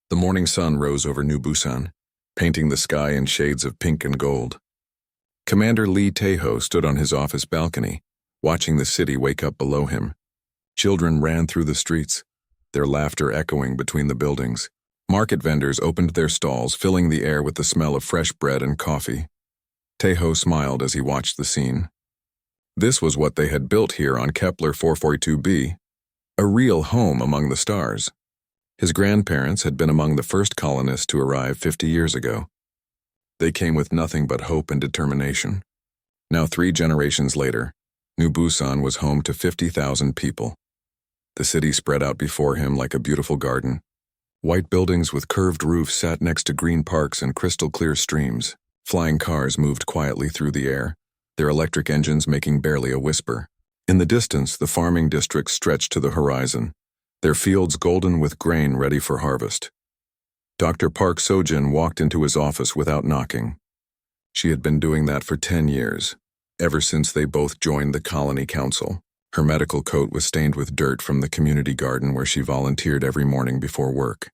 The morning sun rose over New Busan, painting the sky in shades of pink and gold. Commander Lee Tae-ho stood on his office balcony, watching the city wake up below him. Children ran through the streets, their laughter echoing between the buildings. Market vendors opened their stalls, filling the air with the smell of fresh bread and coffee. Tae-ho smiled as he watched the scene. This was what they had built here on Kepler 442b, a real home among the stars. His grandparents had been among the first colonists to arrive 50 years ago. They came with nothing but hope and determination. Now 3 generations later, New Busan was home to 50,000 people. The city spread out before him like a beautiful garden. White buildings with curved roofs sat next to green parks and crystal-clear streams. Flying cars moved quietly through the air, their electric engines making barely a whisper. In the distance, the farming districts stretched to the horizon, their fields golden with grain ready for harvest. Dr. Park Seo-jin walked into his office without knocking. She had been doing that for 10 years, ever since they both joined the Colony Council. Her medical coat was stained with dirt from the community garden where she volunteered every morning before work.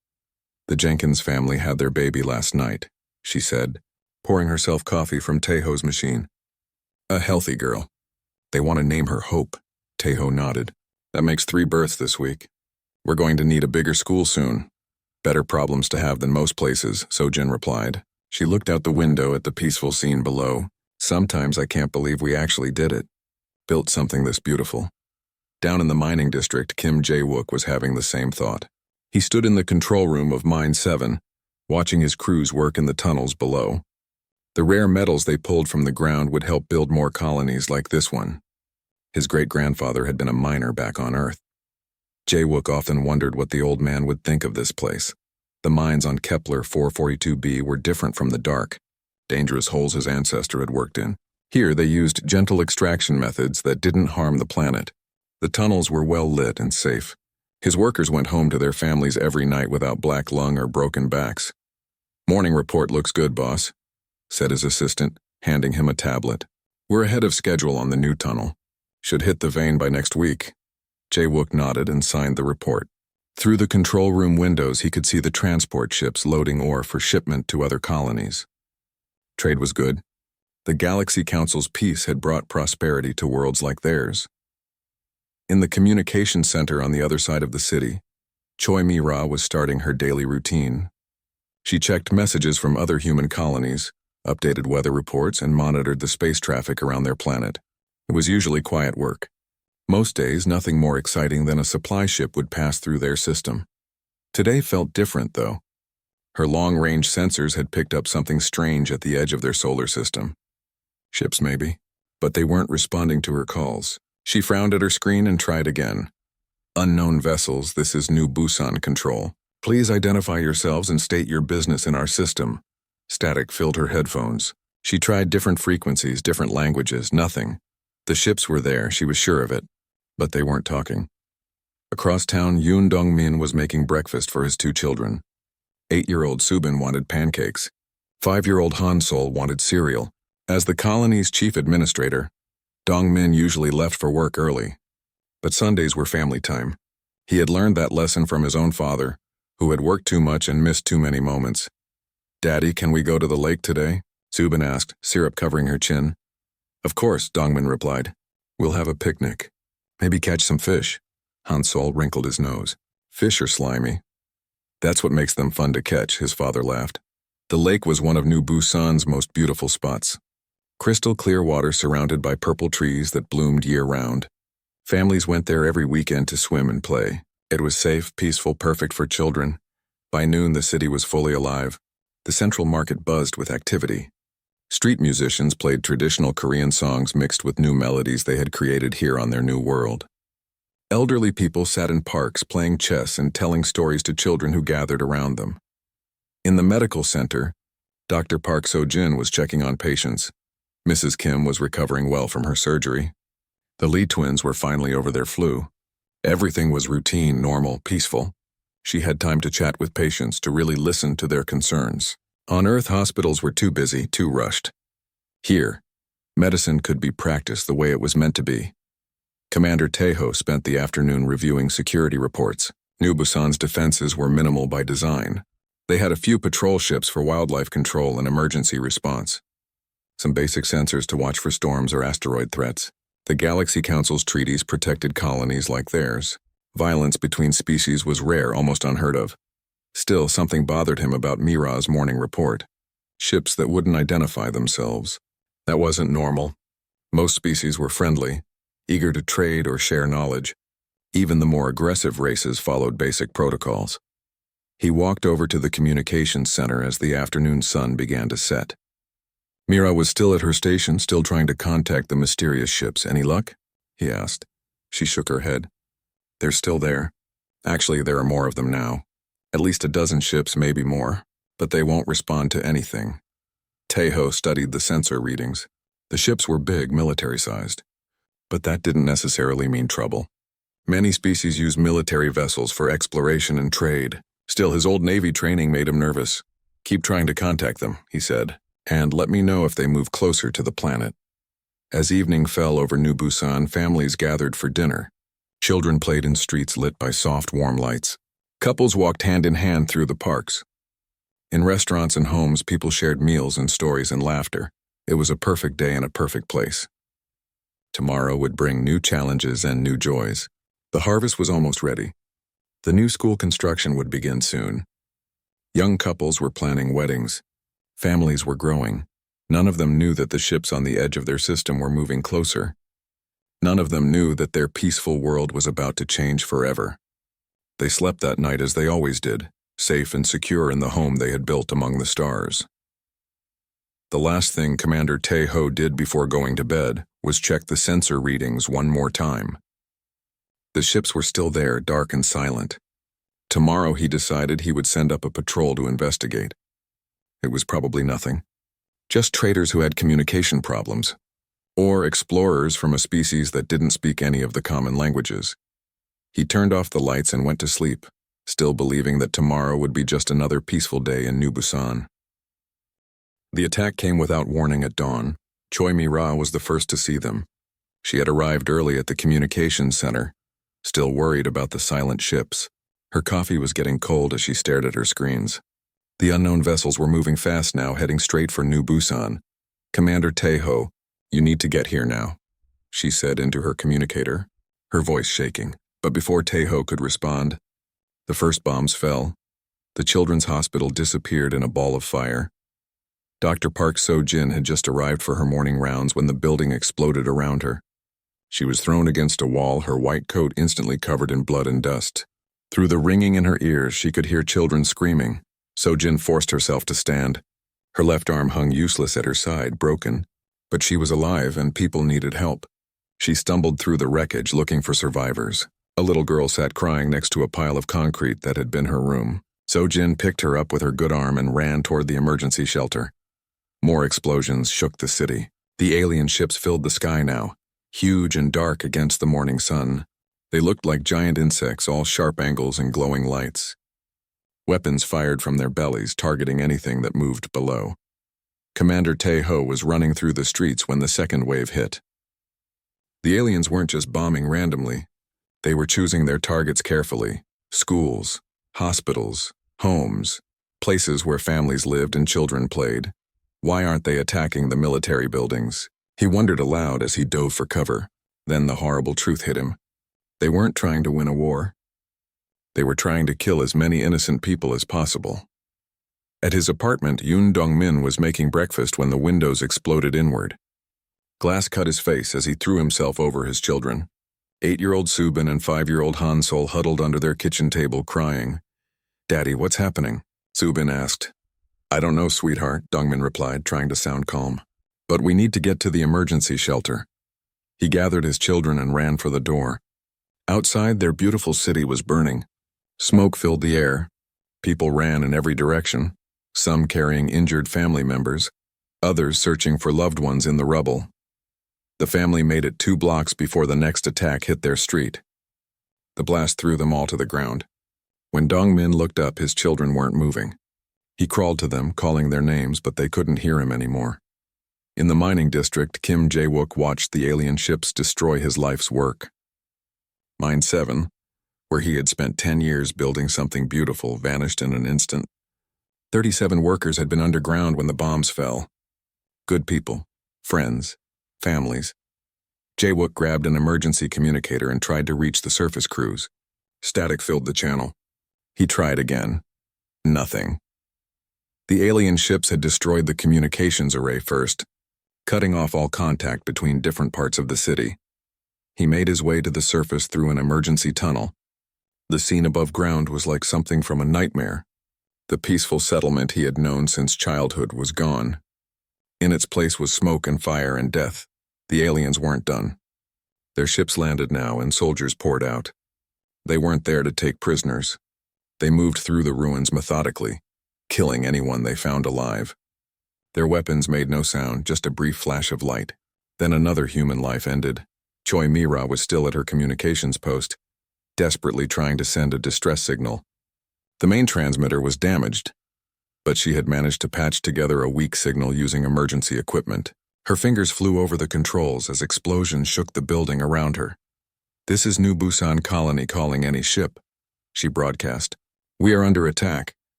"The Jenkins family had their baby last night," she said, pouring herself coffee from Tae-ho's machine. "A healthy girl. They want to name her Hope." Tae-ho nodded. "That makes 3 births this week. We're going to need a bigger school soon. Better problems to have than most places," Seo-jin replied. She looked out the window at the peaceful scene below. "Sometimes I can't believe we actually did it. Built something this beautiful." Down in the mining district, Kim Jae-wook was having the same thought. He stood in the control room of Mine 7, watching his crews work in the tunnels below. The rare metals they pulled from the ground would help build more colonies like this one. His great-grandfather had been a miner back on Earth. Jae-wook often wondered what the old man would think of this place. The mines on Kepler 442b were different from the dark, dangerous holes his ancestor had worked in. Here they used gentle extraction methods that didn't harm the planet. The tunnels were well lit and safe. His workers went home to their families every night without black lung or broken backs. "Morning report looks good, boss," said his assistant, handing him a tablet. "We're ahead of schedule on the new tunnel. Should hit the vein by next week." Jae-wook nodded and signed the report. Through the control room windows, he could see the transport ships loading ore for shipment to other colonies. Trade was good. The Galaxy Council's peace had brought prosperity to worlds like theirs. In the communication center on the other side of the city, Choi Mi-ra was starting her daily routine. She checked messages from other human colonies, updated weather reports, and monitored the space traffic around their planet. It was usually quiet work. Most days, nothing more exciting than a supply ship would pass through their system. Today felt different, though. Her long-range sensors had picked up something strange at the edge of their solar system. Ships, maybe, but they weren't responding to her calls. She frowned at her screen and tried again. "Unknown vessels, this is New Busan Control. Please identify yourselves and state your business in our system." Static filled her headphones. She tried different frequencies, different languages, nothing. The ships were there, she was sure of it, but they weren't talking. Across town, Yoon Dong-min was making breakfast for his 2 children. 8-year-old Subin wanted pancakes. 5-year-old Han Sol wanted cereal. As the colony's chief administrator, Dong-min usually left for work early, but Sundays were family time. He had learned that lesson from his own father, who had worked too much and missed too many moments. "Daddy, can we go to the lake today?" Subin asked, syrup covering her chin. "Of course," Dong-min replied. "We'll have a picnic. Maybe catch some fish." Han Sol wrinkled his nose. "Fish are slimy." "That's what makes them fun to catch," his father laughed. The lake was one of New Busan's most beautiful spots. Crystal clear water surrounded by purple trees that bloomed year-round. Families went there every weekend to swim and play. It was safe, peaceful, perfect for children. By noon, the city was fully alive. The central market buzzed with activity. Street musicians played traditional Korean songs mixed with new melodies they had created here on their new world. Elderly people sat in parks playing chess and telling stories to children who gathered around them. In the medical center, Dr. Park Seo-jin was checking on patients. Mrs. Kim was recovering well from her surgery. The Lee twins were finally over their flu. Everything was routine, normal, peaceful. She had time to chat with patients, to really listen to their concerns. On Earth, hospitals were too busy, too rushed. Here, medicine could be practiced the way it was meant to be. Commander Tae-ho spent the afternoon reviewing security reports. New Busan's defenses were minimal by design. They had a few patrol ships for wildlife control and emergency response. Some basic sensors to watch for storms or asteroid threats. The Galaxy Council's treaties protected colonies like theirs. Violence between species was rare, almost unheard of. Still, something bothered him about Mira's morning report. Ships that wouldn't identify themselves. That wasn't normal. Most species were friendly, eager to trade or share knowledge. Even the more aggressive races followed basic protocols. He walked over to the communications center as the afternoon sun began to set. Mira was still at her station, still trying to contact the mysterious ships. Any luck? He asked. She shook her head. They're still there. Actually, there are more of them now. At least a dozen ships, maybe more. But they won't respond to anything. Tejo studied the sensor readings. The ships were big, military-sized. But that didn't necessarily mean trouble. Many species use military vessels for exploration and trade. Still, his old Navy training made him nervous. Keep trying to contact them, he said, and let me know if they move closer to the planet. As evening fell over New Busan, families gathered for dinner. Children played in streets lit by soft, warm lights. Couples walked hand in hand through the parks. In restaurants and homes, people shared meals and stories and laughter. It was a perfect day in a perfect place. Tomorrow would bring new challenges and new joys. The harvest was almost ready. The new school construction would begin soon. Young couples were planning weddings. Families were growing. None of them knew that the ships on the edge of their system were moving closer. None of them knew that their peaceful world was about to change forever. They slept that night as they always did, safe and secure in the home they had built among the stars. The last thing Commander Tejo did before going to bed was check the sensor readings one more time. The ships were still there, dark and silent. Tomorrow, he decided, he would send up a patrol to investigate. It was probably nothing. Just traders who had communication problems. Or explorers from a species that didn't speak any of the common languages. He turned off the lights and went to sleep, still believing that tomorrow would be just another peaceful day in New Busan. The attack came without warning at dawn. Choi Mi-ra was the first to see them. She had arrived early at the communications center, still worried about the silent ships. Her coffee was getting cold as she stared at her screens. The unknown vessels were moving fast now, heading straight for New Busan. Commander Tejo, you need to get here now, she said into her communicator, her voice shaking. But before Tejo could respond, the first bombs fell. The children's hospital disappeared in a ball of fire. Dr. Park So-jin had just arrived for her morning rounds when the building exploded around her. She was thrown against a wall, her white coat instantly covered in blood and dust. Through the ringing in her ears, she could hear children screaming. So-jin forced herself to stand. Her left arm hung useless at her side, broken. But she was alive and people needed help. She stumbled through the wreckage looking for survivors. A little girl sat crying next to a pile of concrete that had been her room. So-jin picked her up with her good arm and ran toward the emergency shelter. More explosions shook the city. The alien ships filled the sky now, huge and dark against the morning sun. They looked like giant insects, all sharp angles and glowing lights. Weapons fired from their bellies, targeting anything that moved below. Commander Tejo was running through the streets when the second wave hit. The aliens weren't just bombing randomly. They were choosing their targets carefully. Schools, hospitals, homes, places where families lived and children played. Why aren't they attacking the military buildings? He wondered aloud as he dove for cover. Then the horrible truth hit him. They weren't trying to win a war. They were trying to kill as many innocent people as possible. At his apartment, Yoon Dong-min was making breakfast when the windows exploded inward. Glass cut his face as he threw himself over his children. 8-year-old Subin and 5-year-old Han Sol huddled under their kitchen table crying. "Daddy, what's happening?" Subin asked. "I don't know, sweetheart," Dong-min replied, trying to sound calm. "But we need to get to the emergency shelter." He gathered his children and ran for the door. Outside, their beautiful city was burning. Smoke filled the air. People ran in every direction, some carrying injured family members, others searching for loved ones in the rubble. The family made it 2 blocks before the next attack hit their street. The blast threw them all to the ground. When Dong-min looked up, his children weren't moving. He crawled to them, calling their names, but they couldn't hear him anymore. In the mining district, Kim Jae-wook watched the alien ships destroy his life's work. Mine 7, where he had spent 10 years building something beautiful, vanished in an instant. 37 workers had been underground when the bombs fell. Good people, friends, families. Jaewook grabbed an emergency communicator and tried to reach the surface crews. Static filled the channel. He tried again. Nothing. The alien ships had destroyed the communications array first, cutting off all contact between different parts of the city. He made his way to the surface through an emergency tunnel. The scene above ground was like something from a nightmare. The peaceful settlement he had known since childhood was gone. In its place was smoke and fire and death. The aliens weren't done. Their ships landed now and soldiers poured out. They weren't there to take prisoners. They moved through the ruins methodically, killing anyone they found alive. Their weapons made no sound, just a brief flash of light. Then another human life ended. Choi Mira was still at her communications post, desperately trying to send a distress signal. The main transmitter was damaged, but she had managed to patch together a weak signal using emergency equipment. Her fingers flew over the controls as explosions shook the building around her. "This is New Busan Colony calling any ship," she broadcast. "We are under attack.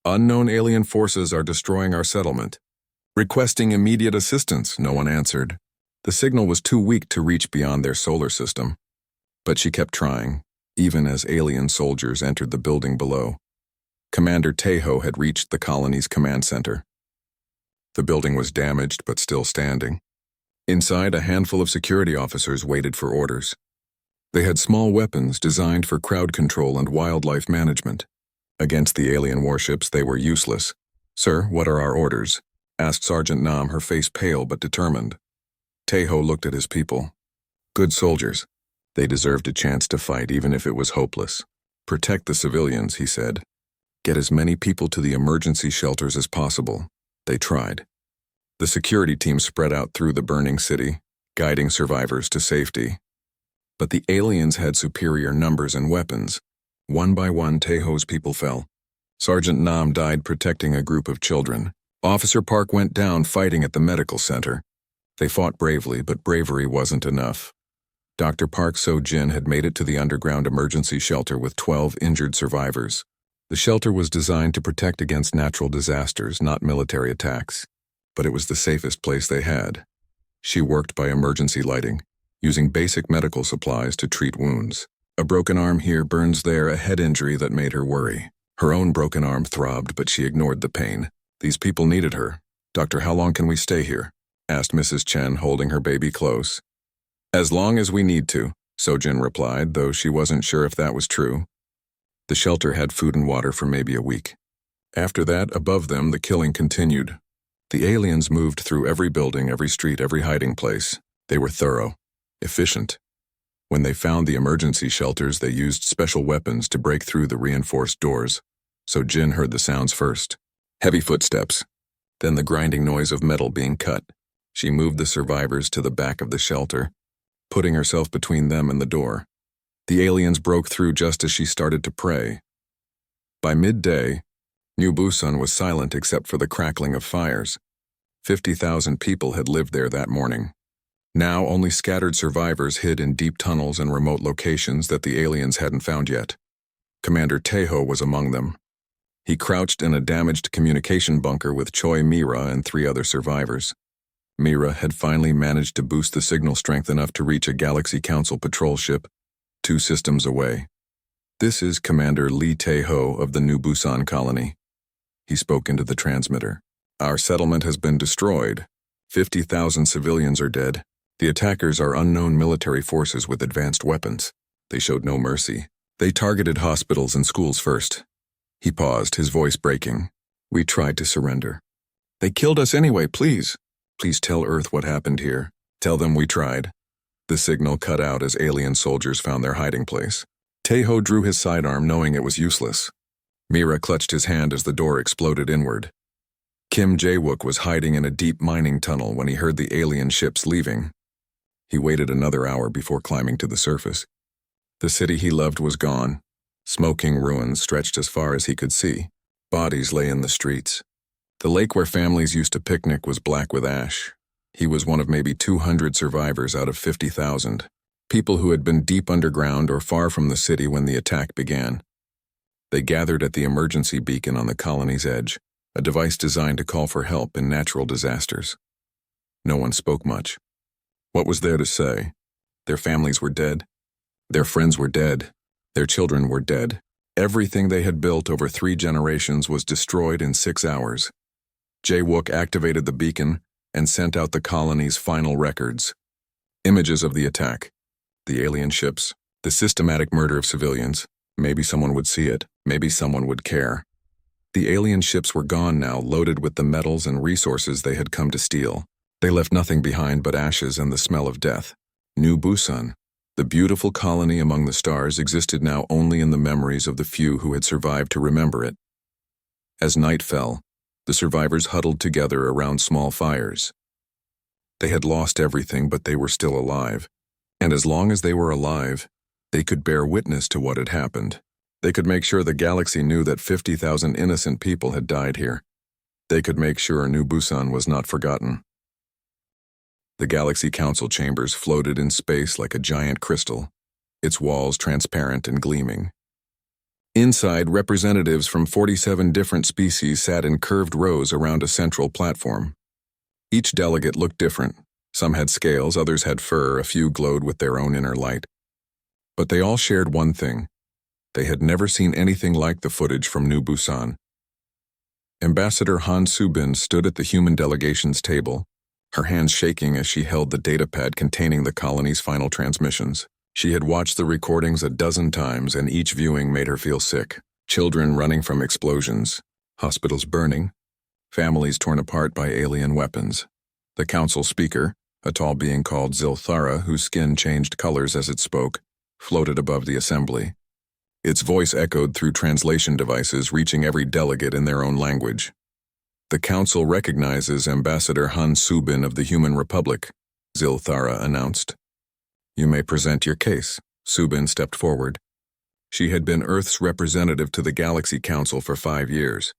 Unknown alien forces are destroying our settlement. Requesting immediate assistance," no one answered. The signal was too weak to reach beyond their solar system. But she kept trying, even as alien soldiers entered the building below. Commander Taeho had reached the colony's command center. The building was damaged but still standing. Inside, a handful of security officers waited for orders. They had small weapons designed for crowd control and wildlife management. Against the alien warships, they were useless. "Sir, what are our orders?" asked Sergeant Nam, her face pale but determined. Taeho looked at his people. "Good soldiers. They deserved a chance to fight even if it was hopeless. Protect the civilians," he said. "Get as many people to the emergency shelters as possible." They tried. The security team spread out through the burning city, guiding survivors to safety. But the aliens had superior numbers and weapons. One by one, Taeho's people fell. Sergeant Nam died protecting a group of children. Officer Park went down fighting at the medical center. They fought bravely, but bravery wasn't enough. Dr. Park So-jin had made it to the underground emergency shelter with 12 injured survivors. The shelter was designed to protect against natural disasters, not military attacks. But it was the safest place they had. She worked by emergency lighting, using basic medical supplies to treat wounds. A broken arm here, burns there, a head injury that made her worry. Her own broken arm throbbed, but she ignored the pain. These people needed her. "Doctor, how long can we stay here?" asked Mrs. Chen, holding her baby close. "As long as we need to," So-jin replied, though she wasn't sure if that was true. The shelter had food and water for maybe a week. After that, above them, the killing continued. The aliens moved through every building, every street, every hiding place. They were thorough, efficient. When they found the emergency shelters, they used special weapons to break through the reinforced doors. So Jin heard the sounds first. Heavy footsteps, then the grinding noise of metal being cut. She moved the survivors to the back of the shelter, putting herself between them and the door. The aliens broke through just as she started to pray. By midday, New Busan was silent except for the crackling of fires. 50,000 people had lived there that morning. Now only scattered survivors hid in deep tunnels and remote locations that the aliens hadn't found yet. Commander Taeho was among them. He crouched in a damaged communication bunker with Choi Mira and 3 other survivors. Mira had finally managed to boost the signal strength enough to reach a Galaxy Council patrol ship 2 systems away. "This is Commander Lee Taeho of the New Busan colony." He spoke into the transmitter. "Our settlement has been destroyed. 50,000 civilians are dead. The attackers are unknown military forces with advanced weapons. They showed no mercy. They targeted hospitals and schools first." He paused, his voice breaking. "We tried to surrender. They killed us anyway, please. Please tell Earth what happened here. Tell them we tried." The signal cut out as alien soldiers found their hiding place. Taeho drew his sidearm, knowing it was useless. Mira clutched his hand as the door exploded inward. Kim Jae-wook was hiding in a deep mining tunnel when he heard the alien ships leaving. He waited another hour before climbing to the surface. The city he loved was gone. Smoking ruins stretched as far as he could see. Bodies lay in the streets. The lake where families used to picnic was black with ash. He was one of maybe 200 survivors out of 50,000, people who had been deep underground or far from the city when the attack began. They gathered at the emergency beacon on the colony's edge. a device designed to call for help in natural disasters. No one spoke much. What was there to say? Their families were dead. Their friends were dead. Their children were dead. Everything they had built over 3 generations was destroyed in 6 hours. Jawook activated the beacon and sent out the colony's final records. Images of the attack, the alien ships, the systematic murder of civilians. Maybe someone would see it. Maybe someone would care. The alien ships were gone now, loaded with the metals and resources they had come to steal. They left nothing behind but ashes and the smell of death. New Busan, the beautiful colony among the stars, existed now only in the memories of the few who had survived to remember it. As night fell, the survivors huddled together around small fires. They had lost everything, but they were still alive. And as long as they were alive, they could bear witness to what had happened. They could make sure the galaxy knew that 50,000 innocent people had died here. They could make sure New Busan was not forgotten. The Galaxy Council chambers floated in space like a giant crystal, its walls transparent and gleaming. Inside, representatives from 47 different species sat in curved rows around a central platform. Each delegate looked different. Some had scales, others had fur, a few glowed with their own inner light. But they all shared one thing. They had never seen anything like the footage from New Busan. Ambassador Han Subin stood at the human delegation's table, her hands shaking as she held the datapad containing the colony's final transmissions. She had watched the recordings a dozen times, and each viewing made her feel sick. Children running from explosions, hospitals burning, families torn apart by alien weapons. The council speaker, a tall being called Zilthara, whose skin changed colors as it spoke, floated above the assembly. Its voice echoed through translation devices, reaching every delegate in their own language. The council recognizes Ambassador Han Subin of the Human Republic, Zilthara announced. You may present your case. Subin stepped forward. She had been Earth's representative to the Galaxy Council for 5 years.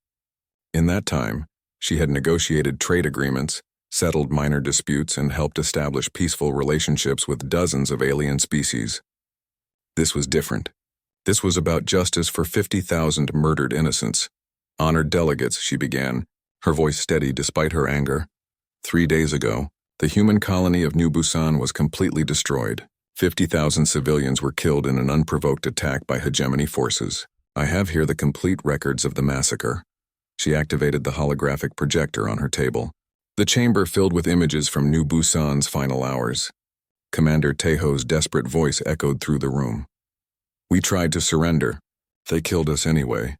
In that time, she had negotiated trade agreements, settled minor disputes, and helped establish peaceful relationships with dozens of alien species. This was different. This was about justice for 50,000 murdered innocents. Honored delegates, she began, her voice steady despite her anger. 3 days ago, the human colony of New Busan was completely destroyed. 50,000 civilians were killed in an unprovoked attack by hegemony forces. I have here the complete records of the massacre. She activated the holographic projector on her table. The chamber filled with images from New Busan's final hours. Commander Taeho's desperate voice echoed through the room. We tried to surrender. They killed us anyway.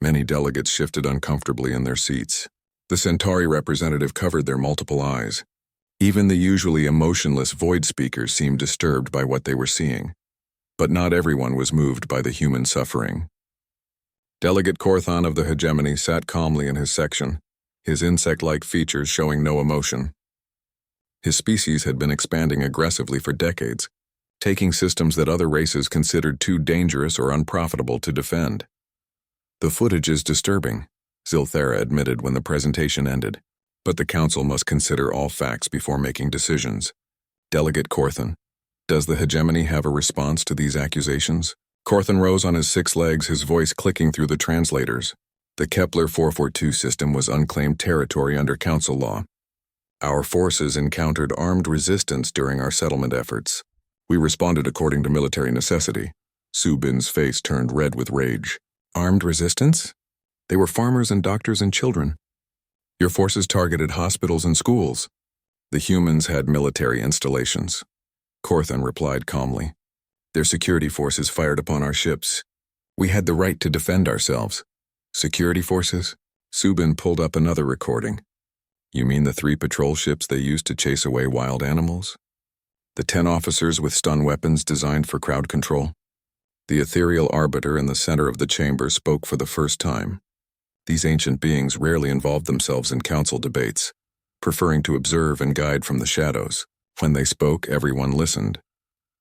Many delegates shifted uncomfortably in their seats. The Centauri representative covered their multiple eyes. Even the usually emotionless void speakers seemed disturbed by what they were seeing. But not everyone was moved by the human suffering. Delegate Korthan of the hegemony sat calmly in his section, his insect-like features showing no emotion. His species had been expanding aggressively for decades, taking systems that other races considered too dangerous or unprofitable to defend. The footage is disturbing, Zilthara admitted when the presentation ended, but the council must consider all facts before making decisions. Delegate Korthan, does the hegemony have a response to these accusations? Korthan rose on his 6 legs, his voice clicking through the translators. The Kepler 442 system was unclaimed territory under council law. Our forces encountered armed resistance during our settlement efforts. We responded according to military necessity. Subin's face turned red with rage. Armed resistance? They were farmers and doctors and children. Your forces targeted hospitals and schools. The humans had military installations. Korthan replied calmly. Their security forces fired upon our ships. We had the right to defend ourselves. Security forces? Subin pulled up another recording. You mean the 3 patrol ships they used to chase away wild animals? The 10 officers with stun weapons designed for crowd control? The ethereal arbiter in the center of the chamber spoke for the first time. These ancient beings rarely involved themselves in council debates, preferring to observe and guide from the shadows. When they spoke, everyone listened.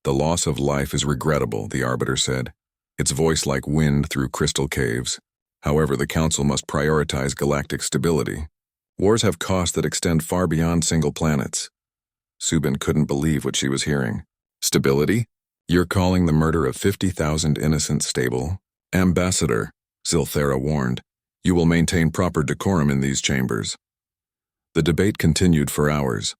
The loss of life is regrettable, the arbiter said, its voice like wind through crystal caves. However, the council must prioritize galactic stability. Wars have costs that extend far beyond single planets. Subin couldn't believe what she was hearing. Stability? You're calling the murder of 50,000 innocents stable? Ambassador, Zilthara warned. You will maintain proper decorum in these chambers. The debate continued for hours.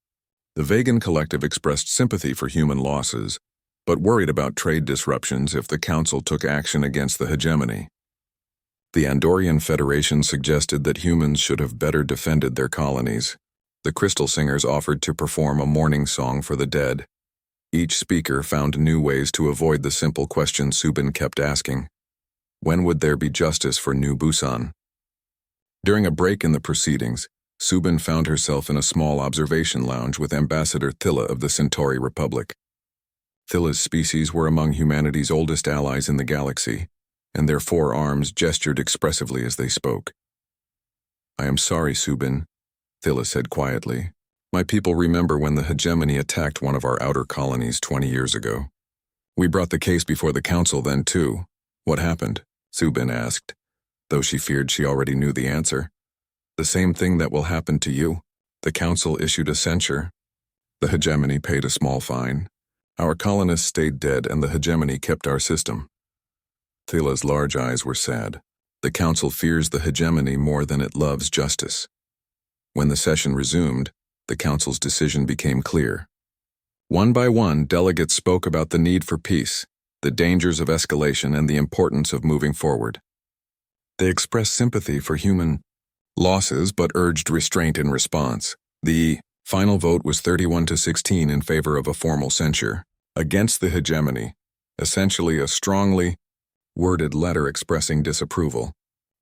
The Vegan Collective expressed sympathy for human losses, but worried about trade disruptions if the Council took action against the hegemony. The Andorian Federation suggested that humans should have better defended their colonies. The Crystal Singers offered to perform a mourning song for the dead. Each speaker found new ways to avoid the simple question Subin kept asking. When would there be justice for New Busan? During a break in the proceedings, Subin found herself in a small observation lounge with Ambassador Thilla of the Centauri Republic. Thilla's species were among humanity's oldest allies in the galaxy, and their four arms gestured expressively as they spoke. I am sorry, Subin, Thilla said quietly. My people remember when the hegemony attacked one of our outer colonies 20 years ago. We brought the case before the Council then too. What happened? Subin asked, though she feared she already knew the answer. The same thing that will happen to you. The Council issued a censure. The hegemony paid a small fine. Our colonists stayed dead and the hegemony kept our system. Thilla's large eyes were sad. The Council fears the hegemony more than it loves justice. When the session resumed, the Council's decision became clear. One by one, delegates spoke about the need for peace, the dangers of escalation, and the importance of moving forward. They expressed sympathy for human losses but urged restraint in response. The final vote was 31-16 in favor of a formal censure against the hegemony, essentially a strongly worded letter expressing disapproval.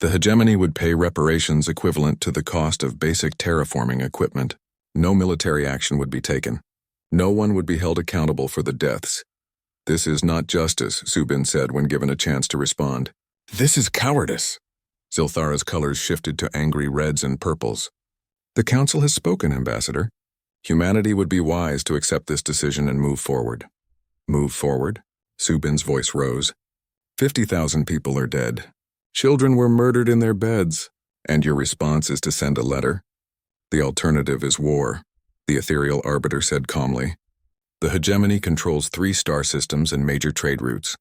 The hegemony would pay reparations equivalent to the cost of basic terraforming equipment. No military action would be taken. No one would be held accountable for the deaths. This is not justice, Subin said when given a chance to respond. This is cowardice. Zilthara's colors shifted to angry reds and purples. The Council has spoken, Ambassador. Humanity would be wise to accept this decision and move forward. Move forward? Subin's voice rose. 50,000 people are dead. Children were murdered in their beds. And your response is to send a letter? The alternative is war, the ethereal arbiter said calmly. The hegemony controls 3 star systems and major trade routes.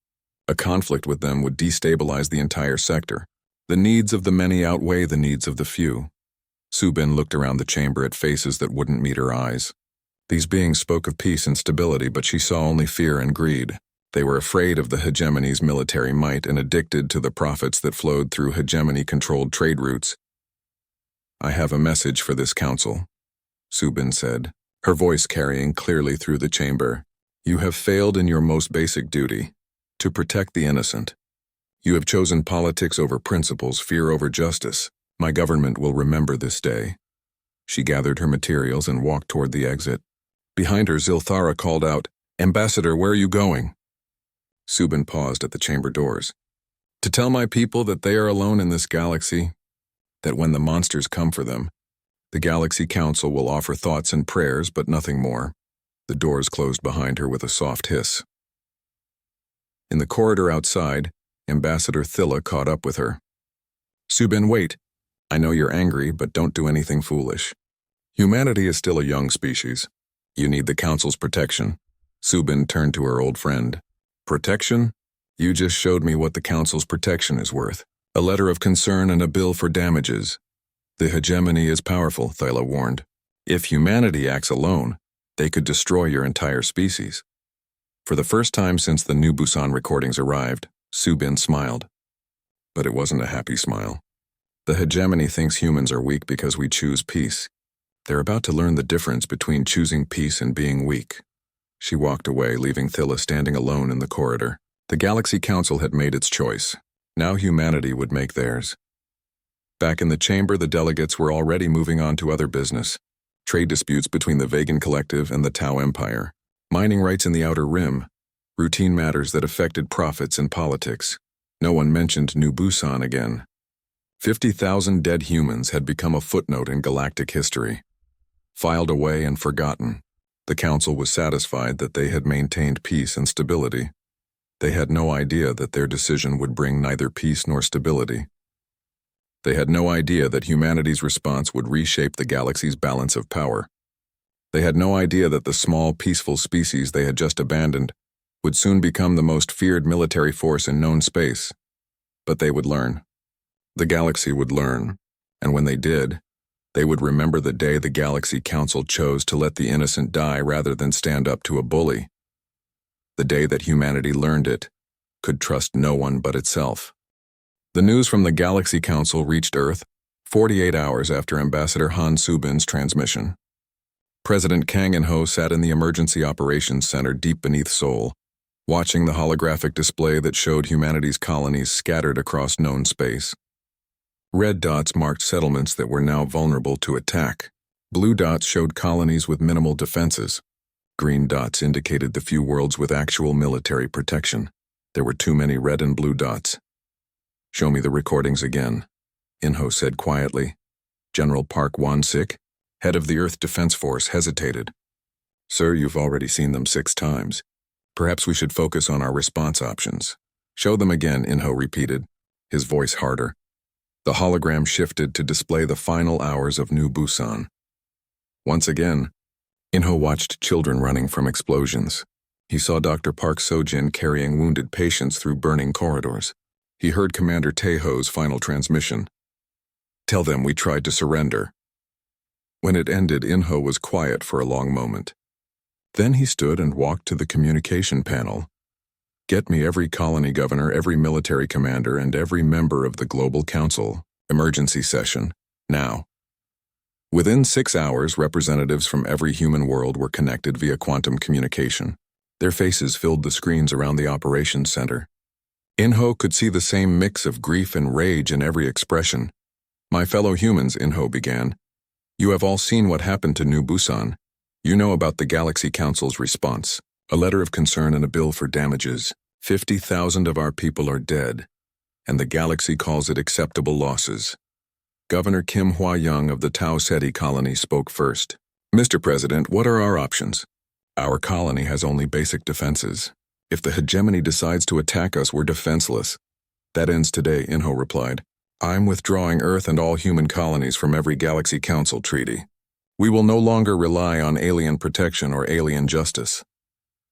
A conflict with them would destabilize the entire sector. The needs of the many outweigh the needs of the few. Subin looked around the chamber at faces that wouldn't meet her eyes. These beings spoke of peace and stability, but she saw only fear and greed. They were afraid of the hegemony's military might and addicted to the profits that flowed through hegemony-controlled trade routes. I have a message for this council, Subin said, her voice carrying clearly through the chamber. You have failed in your most basic duty, to protect the innocent. You have chosen politics over principles, fear over justice. My government will remember this day. She gathered her materials and walked toward the exit. Behind her, Zilthara called out, Ambassador, where are you going? Subin paused at the chamber doors. To tell my people that they are alone in this galaxy, that when the monsters come for them, the Galaxy Council will offer thoughts and prayers, but nothing more. The doors closed behind her with a soft hiss. In the corridor outside, Ambassador Thilla caught up with her. Subin, wait. I know you're angry, but don't do anything foolish. Humanity is still a young species. You need the Council's protection. Subin turned to her old friend. Protection? You just showed me what the Council's protection is worth. A letter of concern and a bill for damages. The hegemony is powerful, Thilla warned. If humanity acts alone, they could destroy your entire species. For the first time since the New Busan recordings arrived, Subin smiled. But it wasn't a happy smile. The hegemony thinks humans are weak because we choose peace. They're about to learn the difference between choosing peace and being weak. She walked away, leaving Thilla standing alone in the corridor. The Galaxy Council had made its choice. Now humanity would make theirs. Back in the chamber, the delegates were already moving on to other business. Trade disputes between the Vegan Collective and the Tau Empire. Mining rights in the Outer Rim. Routine matters that affected profits and politics. No one mentioned New Busan again. 50,000 dead humans had become a footnote in galactic history. Filed away and forgotten. The Council was satisfied that they had maintained peace and stability. They had no idea that their decision would bring neither peace nor stability. They had no idea that humanity's response would reshape the galaxy's balance of power. They had no idea that the small, peaceful species they had just abandoned would soon become the most feared military force in known space. But they would learn. The galaxy would learn, and when they did, they would remember the day the Galaxy Council chose to let the innocent die rather than stand up to a bully. The day that humanity learned it could trust no one but itself. The news from the Galaxy Council reached Earth 48 hours after Ambassador Han Subin's transmission. President Kang In-ho sat in the Emergency Operations Center deep beneath Seoul, watching the holographic display that showed humanity's colonies scattered across known space. Red dots marked settlements that were now vulnerable to attack. Blue dots showed colonies with minimal defenses. Green dots indicated the few worlds with actual military protection. There were too many red and blue dots. "Show me the recordings again," In-ho said quietly. General Park Won-sik, head of the Earth Defense Force, hesitated. "Sir, you've already seen them 6 times. Perhaps we should focus on our response options." "Show them again," In-ho repeated, his voice harder. The hologram shifted to display the final hours of New Busan. Once again, In-ho watched children running from explosions. He saw Dr. Park Sojin carrying wounded patients through burning corridors. He heard Commander Taeho's final transmission. "Tell them we tried to surrender." When it ended, In-ho was quiet for a long moment. Then he stood and walked to the communication panel. "Get me every colony governor, every military commander, and every member of the Global Council. Emergency session. Now." Within 6 hours, representatives from every human world were connected via quantum communication. Their faces filled the screens around the operations center. In-ho could see the same mix of grief and rage in every expression. "My fellow humans," In-ho began, "you have all seen what happened to New Busan. You know about the Galaxy Council's response. A letter of concern and a bill for damages. 50,000 of our people are dead, and the galaxy calls it acceptable losses." Governor Kim Hwa-young of the Tau Ceti colony spoke first. "Mr. President, what are our options? Our colony has only basic defenses. If the hegemony decides to attack us, we're defenseless." "That ends today," In-ho replied. "I'm withdrawing Earth and all human colonies from every Galaxy Council treaty. We will no longer rely on alien protection or alien justice."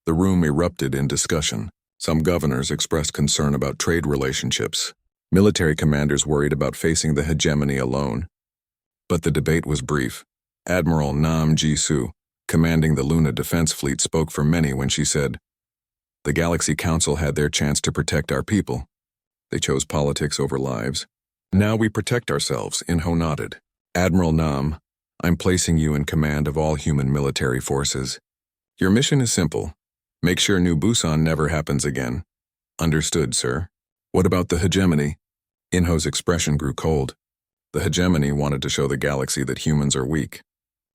The room erupted in discussion. Some governors expressed concern about trade relationships. Military commanders worried about facing the hegemony alone. But the debate was brief. Admiral Nam Ji-soo, commanding the Luna Defense Fleet, spoke for many when she said, "The Galaxy Council had their chance to protect our people. They chose politics over lives. Now we protect ourselves." In-ho nodded. "Admiral Nam, I'm placing you in command of all human military forces. Your mission is simple. Make sure New Busan never happens again." "Understood, sir." "What about the hegemony?" In-ho's expression grew cold. The hegemony wanted to show the galaxy that humans are weak.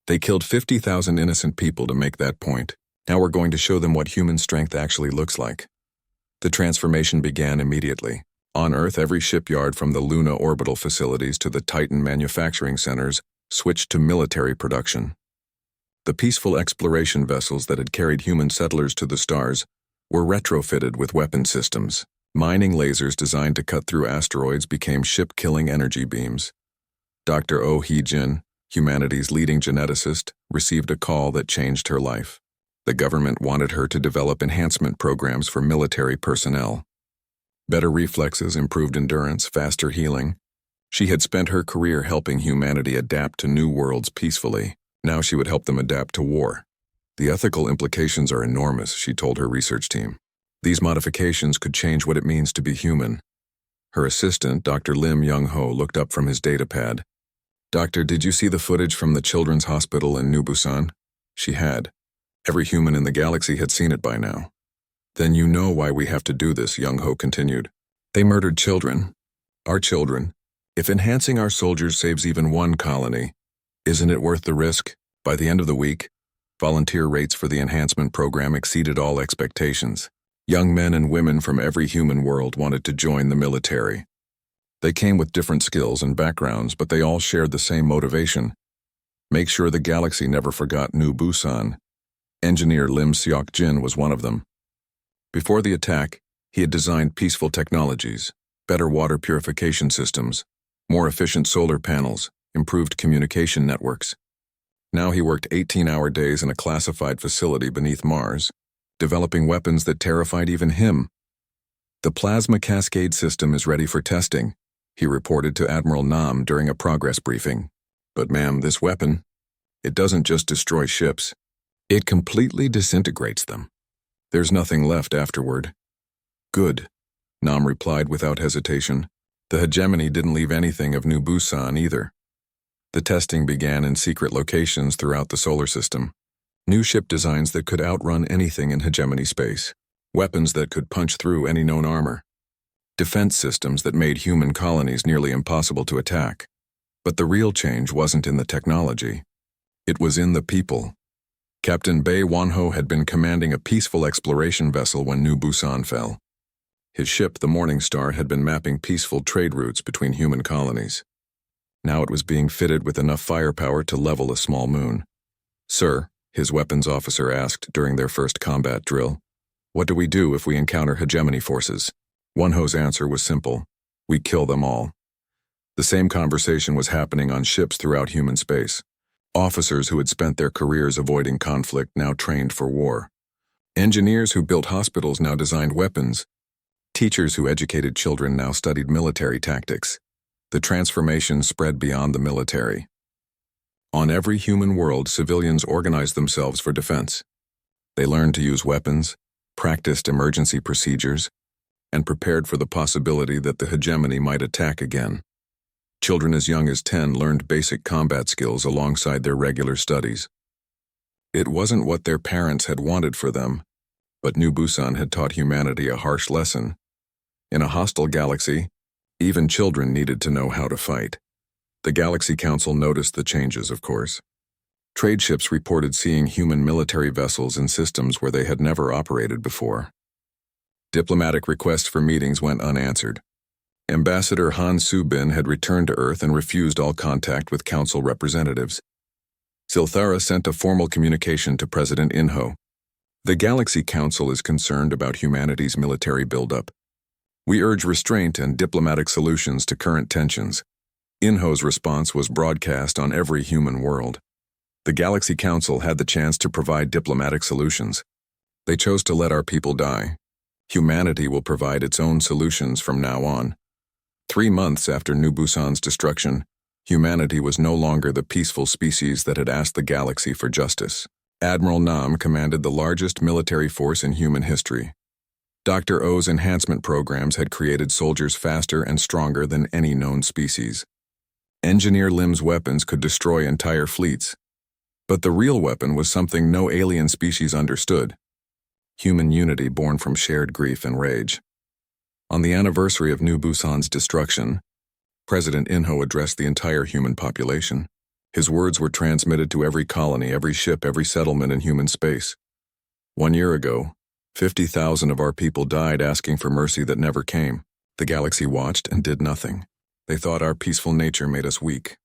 They killed 50,000 innocent people to make that point. Now we're going to show them what human strength actually looks like. The transformation began immediately. On Earth, every shipyard from the Luna orbital facilities to the Titan manufacturing centers switched to military production. The peaceful exploration vessels that had carried human settlers to the stars were retrofitted with weapon systems. Mining lasers designed to cut through asteroids became ship-killing energy beams. Dr. Oh Hee-jin, humanity's leading geneticist, received a call that changed her life. The government wanted her to develop enhancement programs for military personnel. Better reflexes, improved endurance, faster healing. She had spent her career helping humanity adapt to new worlds peacefully. Now she would help them adapt to war. "The ethical implications are enormous," she told her research team. "These modifications could change what it means to be human." Her assistant, Dr. Lim Young-ho, looked up from his datapad. "Doctor, did you see the footage from the children's hospital in New Busan?" She had. Every human in the galaxy had seen it by now. "Then you know why we have to do this," Young-ho continued. "They murdered children. Our children. If enhancing our soldiers saves even one colony, isn't it worth the risk?" By the end of the week, volunteer rates for the enhancement program exceeded all expectations. Young men and women from every human world wanted to join the military. They came with different skills and backgrounds, but they all shared the same motivation: make sure the galaxy never forgot New Busan. Engineer Lim Seok-jin was one of them. Before the attack, he had designed peaceful technologies, better water purification systems, more efficient solar panels, improved communication networks. Now he worked 18-hour days in a classified facility beneath Mars, developing weapons that terrified even him. "The plasma cascade system is ready for testing," he reported to Admiral Nam during a progress briefing. "But ma'am, this weapon, it doesn't just destroy ships. It completely disintegrates them. There's nothing left afterward." "Good," Nam replied without hesitation. The hegemony didn't leave anything of New Busan either. The testing began in secret locations throughout the solar system. New ship designs that could outrun anything in hegemony space. Weapons that could punch through any known armor. Defense systems that made human colonies nearly impossible to attack. But the real change wasn't in the technology. It was in the people. Captain Bei Wanho had been commanding a peaceful exploration vessel when New Busan fell. His ship, the Morning Star, had been mapping peaceful trade routes between human colonies. Now it was being fitted with enough firepower to level a small moon. "Sir," his weapons officer asked during their first combat drill, "what do we do if we encounter hegemony forces?" Wanho's answer was simple: "We kill them all." The same conversation was happening on ships throughout human space. Officers who had spent their careers avoiding conflict now trained for war. Engineers who built hospitals now designed weapons. Teachers who educated children now studied military tactics. The transformation spread beyond the military. On every human world, civilians organized themselves for defense. They learned to use weapons, practiced emergency procedures, and prepared for the possibility that the hegemony might attack again. Children as young as 10 learned basic combat skills alongside their regular studies. It wasn't what their parents had wanted for them, but New Busan had taught humanity a harsh lesson. In a hostile galaxy, even children needed to know how to fight. The Galaxy Council noticed the changes, of course. Trade ships reported seeing human military vessels in systems where they had never operated before. Diplomatic requests for meetings went unanswered. Ambassador Han Su-bin had returned to Earth and refused all contact with Council representatives. Silthara sent a formal communication to President Inho. "The Galaxy Council is concerned about humanity's military buildup. We urge restraint and diplomatic solutions to current tensions." Inho's response was broadcast on every human world. The Galaxy Council had the chance to provide diplomatic solutions. They chose to let our people die. Humanity will provide its own solutions from now on. 3 months after New Busan's destruction, humanity was no longer the peaceful species that had asked the galaxy for justice. Admiral Nam commanded the largest military force in human history. Dr. O's enhancement programs had created soldiers faster and stronger than any known species. Engineer Lim's weapons could destroy entire fleets. But the real weapon was something no alien species understood: human unity born from shared grief and rage. On the anniversary of New Busan's destruction, President Inho addressed the entire human population. His words were transmitted to every colony, every ship, every settlement in human space. 1 year ago, 50,000 of our people died asking for mercy that never came. The galaxy watched and did nothing. They thought our peaceful nature made us weak.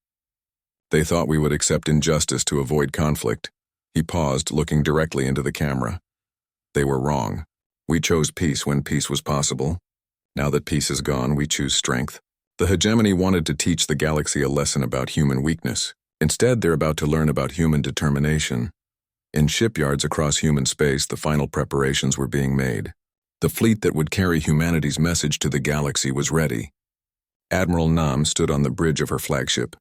They thought we would accept injustice to avoid conflict. He paused, looking directly into the camera. They were wrong. We chose peace when peace was possible. Now that peace is gone, we choose strength. The hegemony wanted to teach the galaxy a lesson about human weakness. Instead, they're about to learn about human determination. In shipyards across human space, the final preparations were being made. The fleet that would carry humanity's message to the galaxy was ready. Admiral Nam stood on the bridge of her flagship,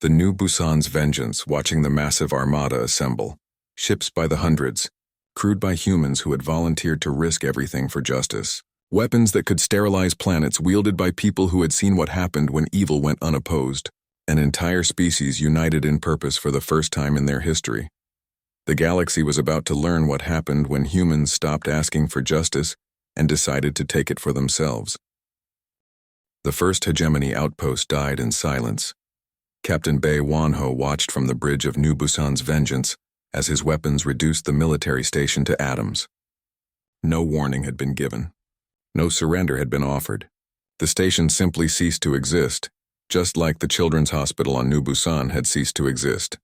the New Busan's Vengeance, watching the massive armada assemble. Ships by the hundreds, crewed by humans who had volunteered to risk everything for justice. Weapons that could sterilize planets wielded by people who had seen what happened when evil went unopposed. An entire species united in purpose for the first time in their history. The galaxy was about to learn what happened when humans stopped asking for justice and decided to take it for themselves. The first hegemony outpost died in silence. Captain Bei Wanho watched from the bridge of New Busan's Vengeance as his weapons reduced the military station to atoms. No warning had been given. No surrender had been offered. The station simply ceased to exist, just like the children's hospital on New Busan had ceased to exist.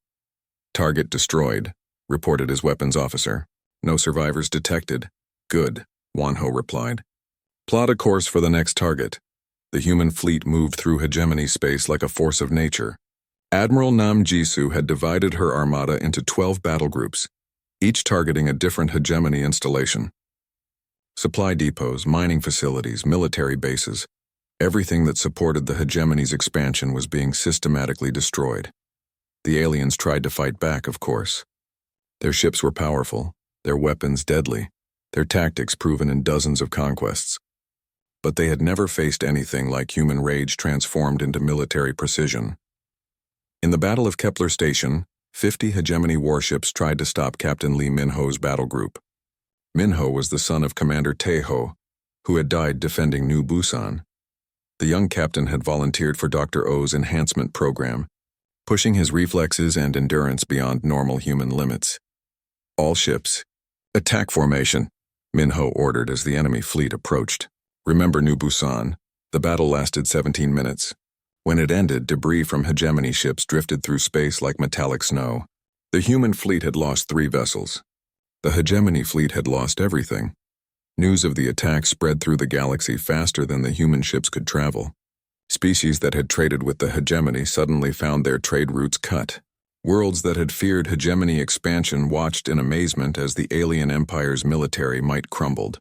"Target destroyed," reported his weapons officer. "No survivors detected." "Good," Wanho replied. "Plot a course for the next target." The human fleet moved through hegemony space like a force of nature. Admiral Nam Jisoo had divided her armada into 12 battle groups, each targeting a different hegemony installation. Supply depots, mining facilities, military bases. Everything that supported the hegemony's expansion was being systematically destroyed. The aliens tried to fight back, of course. Their ships were powerful, their weapons deadly, their tactics proven in dozens of conquests. But they had never faced anything like human rage transformed into military precision. In the Battle of Kepler Station, 50 hegemony warships tried to stop Captain Lee Minho's battle group. Minho was the son of Commander Taeho, who had died defending New Busan. The young captain had volunteered for Dr. O's enhancement program, pushing his reflexes and endurance beyond normal human limits. All ships, attack formation, Minho ordered as the enemy fleet approached. Remember New Busan, the battle lasted 17 minutes. When it ended, debris from hegemony ships drifted through space like metallic snow. The human fleet had lost 3 vessels. The hegemony fleet had lost everything. News of the attack spread through the galaxy faster than the human ships could travel. Species that had traded with the hegemony suddenly found their trade routes cut. Worlds that had feared hegemony expansion watched in amazement as the alien empire's military might crumbled.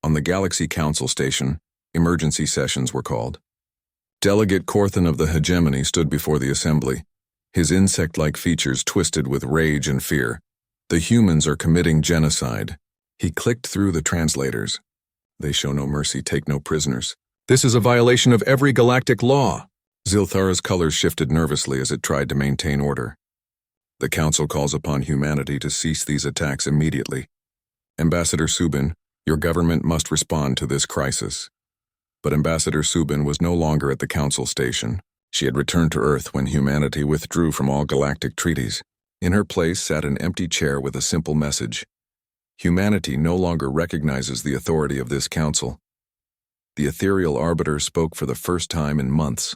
On the Galaxy Council Station, emergency sessions were called. Delegate Corthan of the hegemony stood before the assembly, his insect-like features twisted with rage and fear. The humans are committing genocide. He clicked through the translators. They show no mercy, take no prisoners. This is a violation of every galactic law. Zilthara's colors shifted nervously as it tried to maintain order. The Council calls upon humanity to cease these attacks immediately. Ambassador Subin, your government must respond to this crisis. But Ambassador Subin was no longer at the Council Station. She had returned to Earth when humanity withdrew from all galactic treaties. In her place sat an empty chair with a simple message. Humanity no longer recognizes the authority of this council. The ethereal arbiter spoke for the first time in months.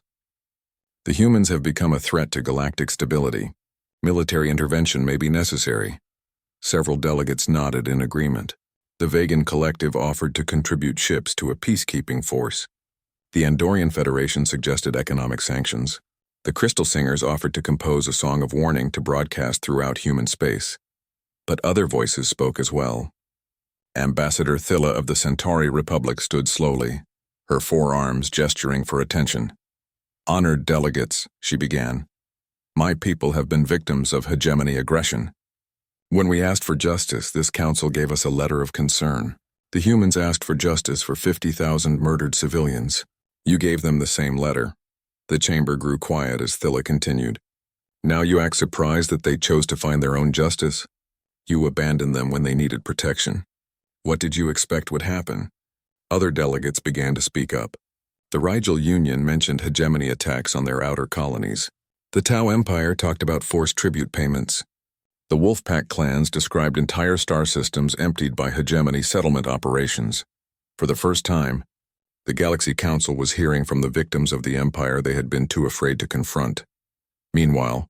The humans have become a threat to galactic stability. Military intervention may be necessary. Several delegates nodded in agreement. The Vegan Collective offered to contribute ships to a peacekeeping force. The Andorian Federation suggested economic sanctions. The Crystal Singers offered to compose a song of warning to broadcast throughout human space. But other voices spoke as well. Ambassador Thilla of the Centauri Republic stood slowly, her forearms gesturing for attention. Honored delegates, she began. My people have been victims of hegemony aggression. When we asked for justice, this council gave us a letter of concern. The humans asked for justice for 50,000 murdered civilians. You gave them the same letter. The chamber grew quiet as Thilla continued. Now you act surprised that they chose to find their own justice? You abandoned them when they needed protection. What did you expect would happen? Other delegates began to speak up. The Rigel Union mentioned hegemony attacks on their outer colonies. The Tau Empire talked about forced tribute payments. The Wolfpack clans described entire star systems emptied by hegemony settlement operations. For the first time, the Galaxy Council was hearing from the victims of the Empire they had been too afraid to confront. Meanwhile,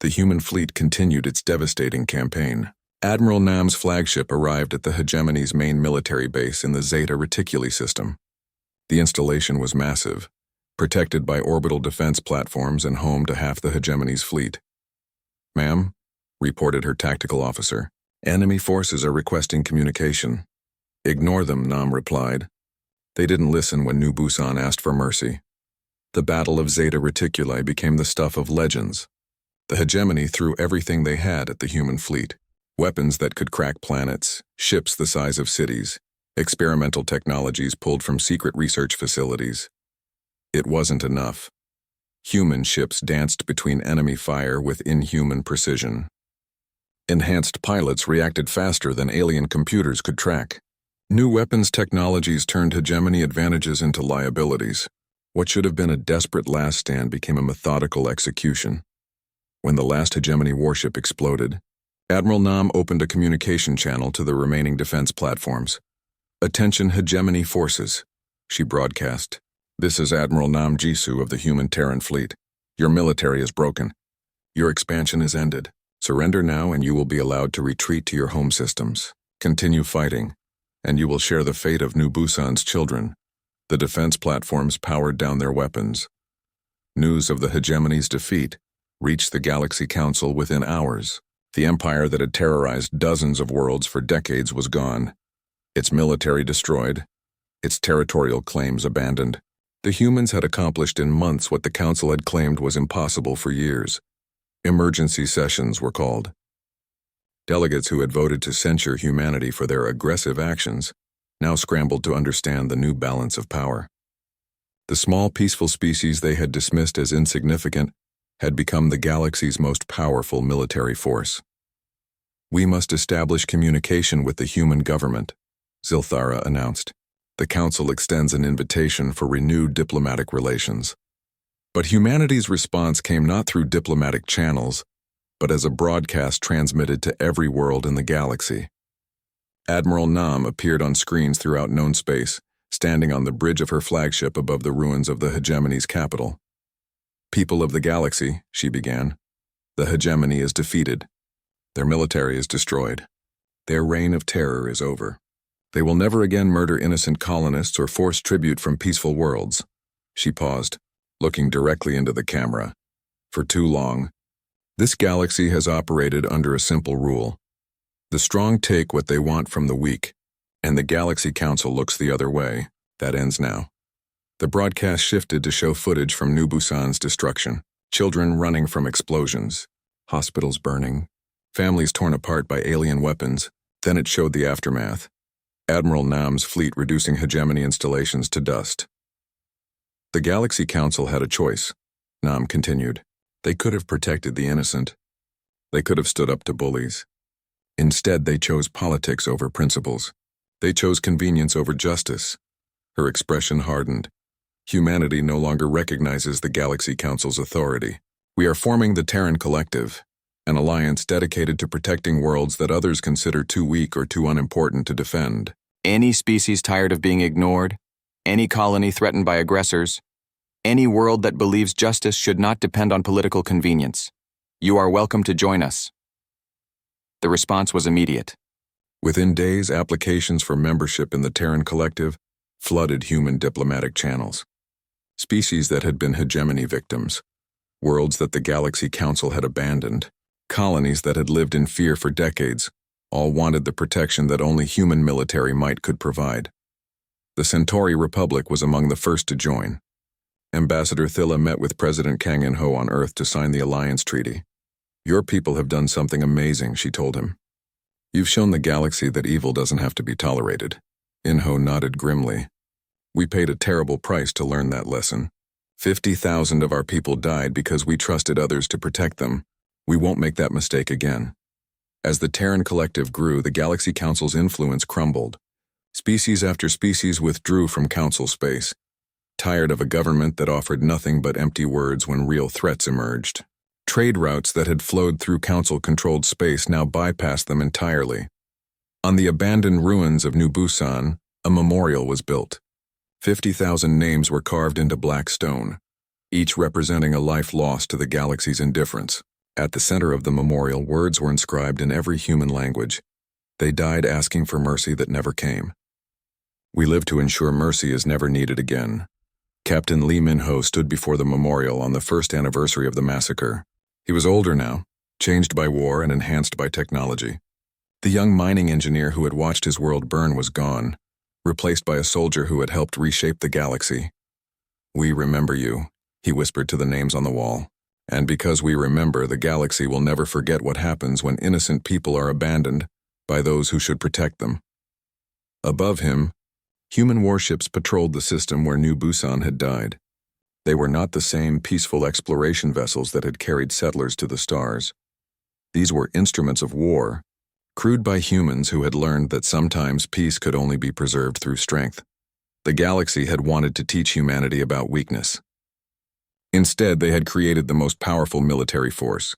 the human fleet continued its devastating campaign. Admiral Nam's flagship arrived at the hegemony's main military base in the Zeta Reticuli system. The installation was massive, protected by orbital defense platforms and home to half the hegemony's fleet. Ma'am, reported her tactical officer, enemy forces are requesting communication. Ignore them, Nam replied. They didn't listen when New Busan asked for mercy. The Battle of Zeta Reticuli became the stuff of legends. The hegemony threw everything they had at the human fleet. Weapons that could crack planets, ships the size of cities, experimental technologies pulled from secret research facilities. It wasn't enough. Human ships danced between enemy fire with inhuman precision. Enhanced pilots reacted faster than alien computers could track. New weapons technologies turned hegemony advantages into liabilities. What should have been a desperate last stand became a methodical execution. When the last hegemony warship exploded, Admiral Nam opened a communication channel to the remaining defense platforms. Attention hegemony forces, she broadcast. This is Admiral Nam Jisoo of the human Terran fleet. Your military is broken. Your expansion is ended. Surrender now and you will be allowed to retreat to your home systems. Continue fighting, and you will share the fate of New Busan's children. The defense platforms powered down their weapons. News of the hegemony's defeat reached the Galaxy Council within hours. The empire that had terrorized dozens of worlds for decades was gone, its military destroyed, its territorial claims abandoned. The humans had accomplished in months what the Council had claimed was impossible for years. Emergency sessions were called. Delegates who had voted to censure humanity for their aggressive actions now scrambled to understand the new balance of power. The small, peaceful species they had dismissed as insignificant had become the galaxy's most powerful military force. "We must establish communication with the human government," Zilthara announced. "The Council extends an invitation for renewed diplomatic relations." But humanity's response came not through diplomatic channels, but as a broadcast transmitted to every world in the galaxy. Admiral Nam appeared on screens throughout known space, standing on the bridge of her flagship above the ruins of the hegemony's capital. "People of the galaxy," she began, "the hegemony is defeated. Their military is destroyed. Their reign of terror is over. They will never again murder innocent colonists or force tribute from peaceful worlds." She paused, looking directly into the camera. "For too long, this galaxy has operated under a simple rule. The strong take what they want from the weak, and the Galaxy Council looks the other way. That ends now." The broadcast shifted to show footage from New Busan's destruction. Children running from explosions, hospitals burning, families torn apart by alien weapons. Then it showed the aftermath. Admiral Nam's fleet reducing hegemony installations to dust. "The Galaxy Council had a choice," Nam continued. "They could have protected the innocent. They could have stood up to bullies. Instead, they chose politics over principles. They chose convenience over justice." Her expression hardened. "Humanity no longer recognizes the Galaxy Council's authority. We are forming the Terran Collective, an alliance dedicated to protecting worlds that others consider too weak or too unimportant to defend." Any species tired of being ignored, any colony threatened by aggressors, any world that believes justice should not depend on political convenience. You are welcome to join us. The response was immediate. Within days, applications for membership in the Terran Collective flooded human diplomatic channels. Species that had been hegemony victims, worlds that the Galaxy Council had abandoned, colonies that had lived in fear for decades, all wanted the protection that only human military might could provide. The Centauri Republic was among the first to join. Ambassador Thilla met with President Kang In-ho on Earth to sign the alliance treaty. "Your people have done something amazing," she told him. "You've shown the galaxy that evil doesn't have to be tolerated." In-ho nodded grimly. "We paid a terrible price to learn that lesson. 50,000 of our people died because we trusted others to protect them. We won't make that mistake again." As the Terran Collective grew, the Galaxy Council's influence crumbled. Species after species withdrew from Council space, tired of a government that offered nothing but empty words when real threats emerged. Trade routes that had flowed through Council-controlled space now bypassed them entirely. On the abandoned ruins of New Busan, a memorial was built. 50,000 names were carved into black stone, each representing a life lost to the galaxy's indifference. At the center of the memorial, words were inscribed in every human language. They died asking for mercy that never came. "We live to ensure mercy is never needed again." Captain Lee Min-ho stood before the memorial on the first anniversary of the massacre. He was older now, changed by war and enhanced by technology. The young mining engineer who had watched his world burn was gone, replaced by a soldier who had helped reshape the galaxy. "We remember you," he whispered to the names on the wall. "And because we remember, the galaxy will never forget what happens when innocent people are abandoned by those who should protect them." Above him, human warships patrolled the system where New Busan had died. They were not the same peaceful exploration vessels that had carried settlers to the stars. These were instruments of war, crewed by humans who had learned that sometimes peace could only be preserved through strength. The galaxy had wanted to teach humanity about weakness. Instead, they had created the most powerful military force,